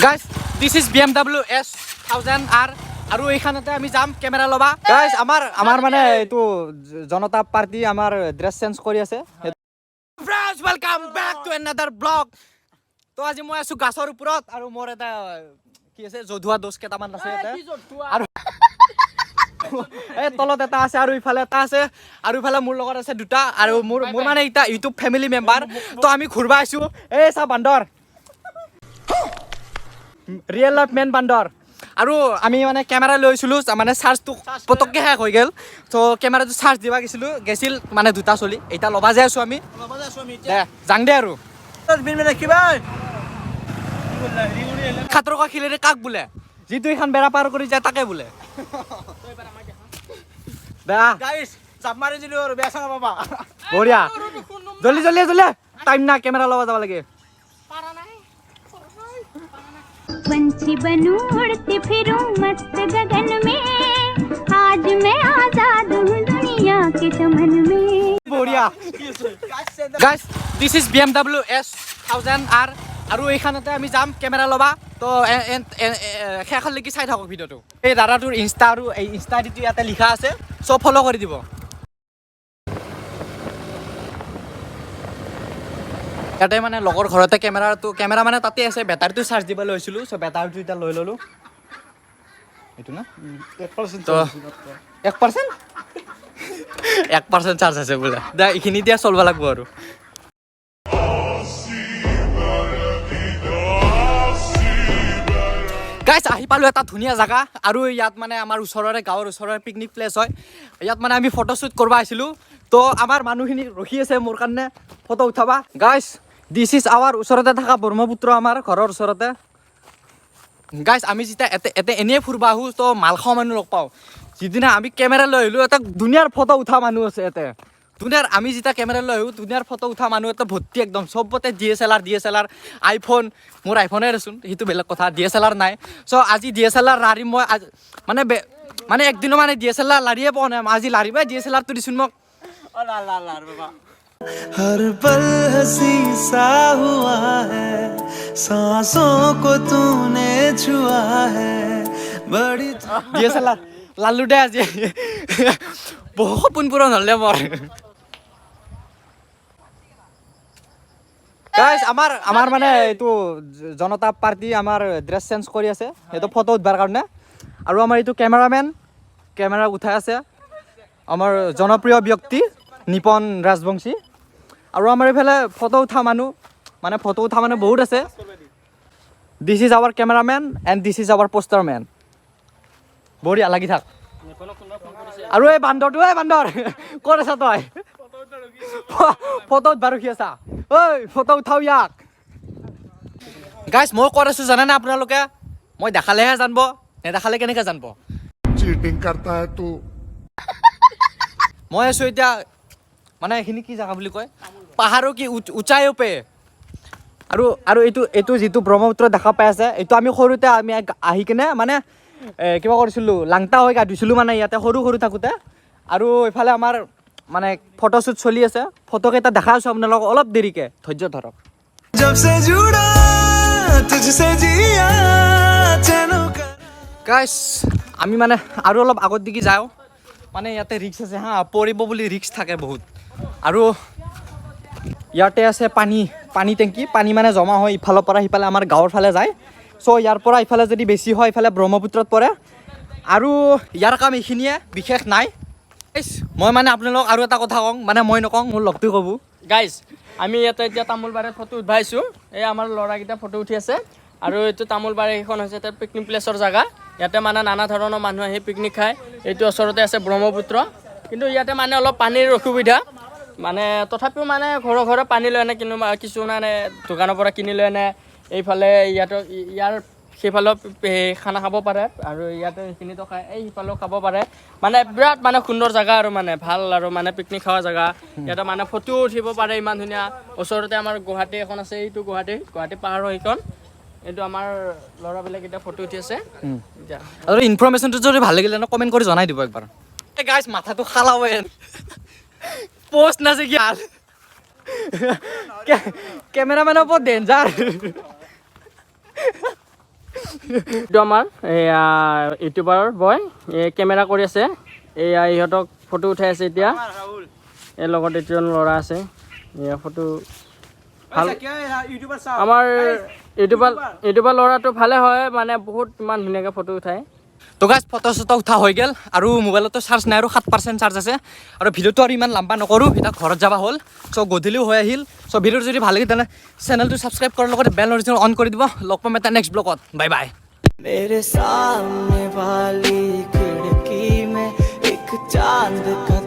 Guys, this is BMW S1000R আৰু এইখানতে আমি যাম কেমেৰা লবা গাইস আমাৰ মানে এইটো জনতা পাৰ্টি আমাৰ ড্ৰেছ চেঞ্জ কৰি আছে friends welcome back to another blog তো আজি মই আছো গাছৰ ওপৰত আৰু মোৰ এটা কি আছে জধুৱা দোষ কেটামান আছে এটা আৰু এই তলত এটা আছে আৰু ইফালে এটা আছে আৰু ইফালে মোৰ লগত আছে দুটা আৰু মোৰ মানে এটা ইউটিউব ফ্যামিলি মেম্বাৰ তো আমি ঘুৰবা আইছো এই সা বান্দৰ ৰিয়েল লাইফ মেন বান্দৰ আৰু আমি মানে কেমেৰা লৈছিলো মানে চাৰ্জটো পটককে শেষ হৈ গেল তো কেমেৰাটো চাৰ্জ দিবা গেছিল মানে দুটা চলি এটা লবা যাই আছো আমি যাং দে আৰু খাতৰকা খিলেৰে কাক বোলে যিটো এখন বেৰা পাৰ কৰি যায় তাকে বোলে গাইস জাপ মাৰি দিলো আৰু বেয়া চাঙা পাবা বঢ়িয়া জলদি জলদি জলদি টাইম না কেমেৰা লবা যাব লাগে पंछी बनूं उड़ती फिरूं मस्त गगन में आज मैं आजाद हूँ दुनिया के चमन में বঢ়িয়া guys this is BMW S1000R আৰু এইখানতে আমি যাম কেমেৰা লবা তো শেষলৈকে চাই থাকক ভিডিঅ'টো এই দাদাটোৰ ইনষ্টা আৰু এই ইনষ্টা আইডিটো ইয়াতে লিখা আছে সব ফলো কৰি দিব ইয়াতে মানে লগৰ ঘৰতে কেমেৰা মানে তাতে আছে বেটাৰীটো চাৰ্জ দিব লৈছিলো সো বেটাৰীটো এটা লৈ ললো এইটো না 1% তো 1% 1% চাৰ্জ আছে বোলে দা এইখিনি দিয়া চলবা লাগব আৰু গাইস আহি পালো এটা ধুনীয়া জায়গা আৰু ইয়াত মানে আমাৰ ওচৰৰে গাঁৱৰ ওচৰৰে পিকনিক প্লেস হয় ইয়াত মানে আমি ফটো শুট কৰিব আহিছিলো তো আমাৰ মানুহখিনি ৰখি আছে মোৰ কাৰণে ফটো উঠাবা গাইস দিস ইজ আৱাৰ ওচৰতে থকা ব্ৰহ্মপুত্ৰ আমাৰ ঘৰৰ ওচৰতে গাইস আমি যেতিয়া এতে এনে ফুৰবা আহো তো মালখাও মানুহ লগ পাওঁ যিদিনা আমি কেমেৰা লৈ আহিলো এটা দুনিয়াৰ ফটো উঠা মানুহ আছে এতে দুনিয়াৰ আমি যেতিয়া কেমেৰা লৈ আহো দুনিয়াৰ ফটো উঠা মানুহ এটা ভৰ্তি একদম চবতে DSLR আইফোন মোৰ আইফোনে ৰচোন সেইটো বেলেগ কথা DSLR নাই চ আজি DSLR লাৰি মই মানে একদিনো মানে DSLR লাৰিয়ে পোৱা নাই আজি লাৰিবা DSLR টো দিছোন মোক বাবা हर पल हंसी सा हुआ है सांसों को तूने छुआ है बड़ी DSLR লালু দে আজি বহু সপোন পূৰণ হলে মোৰ গাইস আমাৰ মানে এইটো জনতা পাৰ্টি আমাৰ ড্ৰেছ চেঞ্জ কৰি আছে সেইটো ফটো উঠবাৰ কাৰণে আৰু আমাৰ এইটো কেমেৰা উঠাই আছে আমাৰ জনপ্ৰিয় ব্যক্তি নিপন ৰাজবংশী আৰু আমাৰ এইফালে ফটো উঠা মানুহ বহুত আছে this is our cameraman and this is our posterman বঢ়িয়া লাগি থাক আৰু এই বান্দৰ ক'ত আছা তই ফটো উঠবা ৰখি আছা ঐ ফটো উঠাও ইয়াক গাইস মই ক'ত আছো জানে না আপোনালোকে মই দেখালেহে জানব নেদেখালে কেনেকৈ জানব चीटिंग करता है तू মই আছো এতিয়া মানে এইখিনি কি জাগা বুলি কয় পাহাৰৰ কি উচাই ওপে আৰু এইটো যিটো ব্ৰহ্মপুত্ৰ দেখা পাই আছে এইটো আমি সৰুতে আমি আহি কিনে মানে কিবা কৰিছিলোঁ লাংটা হৈ গা ধুইছিলোঁ মানে ইয়াতে সৰু থাকোঁতে আৰু এইফালে আমাৰ মানে ফটোশ্বুট চলি আছে ফটোকেইটা দেখা আছোঁ আপোনালোকক অলপ দেৰিকৈ ধৈৰ্য ধৰক जब से जुड़ा तुझसे जिया चैनों का গাইছ আমি মানে আৰু অলপ আগত দিকে যাওঁ মানে ইয়াতে ৰিক্স আছে হা পৰিব বুলি ৰিক্স থাকে বহুত আৰু ইয়াতে আছে পানী টেংকি পানী মানে জমা হয় ইফালৰ পৰা সিফালে আমাৰ গাঁৱৰ ফালে যায় চ' ইয়াৰ পৰা ইফালে যদি বেছি হয় ইফালে ব্ৰহ্মপুত্ৰত পৰে আৰু ইয়াৰ কাম এইখিনিয়ে বিশেষ নাই মই মানে আপোনালোকক আৰু এটা কথা কওঁ মানে মই নকওঁ মোৰ লগটো ক'ব গাইস আমি ইয়াতে এতিয়া তামোলবাৰীত ফটো উঠাইছো এই আমাৰ ল'ৰাকেইটা ফটো উঠি আছে আৰু এইটো তামোলবাৰী এখন হৈছে এটা পিকনিক প্লেছৰ জায়গা ইয়াতে মানে নানা ধৰণৰ মানুহ আহি পিকনিক খায় এইটো ওচৰতে আছে ব্ৰহ্মপুত্ৰ কিন্তু ইয়াতে মানে অলপ পানীৰ অসুবিধা মানে তথাপিও মানে ঘৰে পানী লৈ আনে কিন্তু কিছুমানে দোকানৰ পৰা কিনি লৈ আনে এইফালে ইয়াৰ সেইফালেও খানা খাব পাৰে আৰু ইয়াতে এইখিনিতো খায় এই সিফালেও খাব পাৰে মানে বিৰাট মানে সুন্দৰ জেগা আৰু মানে ভাল আৰু মানে পিকনিক খোৱা জেগা ইয়াতে মানে ফটো উঠিব পাৰে ইমান ধুনীয়া ওচৰতে আমাৰ গুৱাহাটী এখন আছে এইটো গুৱাহাটী পাহাৰৰ সেইখন এইটো আমাৰ ল'ৰাবিলাক এতিয়া ফটো উঠি আছে আৰু ইনফৰমেশ্যনটো যদি ভাল লাগিলে কমেণ্ট কৰি জনাই দিব একবাৰ এই গাইছ মাথাটো খালাৱে পোষ্ট নাছে কি কেমেৰামেনৰ বহুত ডেঞ্জাৰ এইটো আমাৰ এয়া ইউটিউবাৰ বয় এই কেমেৰা কৰি আছে এয়া ইহঁতক ফটো উঠাই আছে এতিয়া এই লগত এজন ল'ৰা আছে এয়া ফটো ভাল আমাৰ ইউটিউবাৰ ল'ৰাটো ভালে হয় মানে বহুত ইমান ধুনীয়াকৈ ফটো উঠায় তো গাইজ ফটো চটো উঠা হৈ গ'ল আৰু মোবাইলতো চাৰ্জ নাই আৰু 7% চাৰ্জ আছে আৰু ভিডিঅ'টো আৰু ইমান লম্বা নকৰোঁ এতিয়া ঘৰত যাব হ'ল চ' গধূলিও হৈ আহিল চ' ভিডিঅ'টো যদি ভাল লাগে তেনে চেনেলটো ছাবস্ক্ৰাইব কৰাৰ লগতে বেল নটিফিকেশ্যন অন কৰি দিব লগ পাম এটা নেক্সট ব্লগত বাই বাই मेरे सामने वाली खिड़की में एक चांद का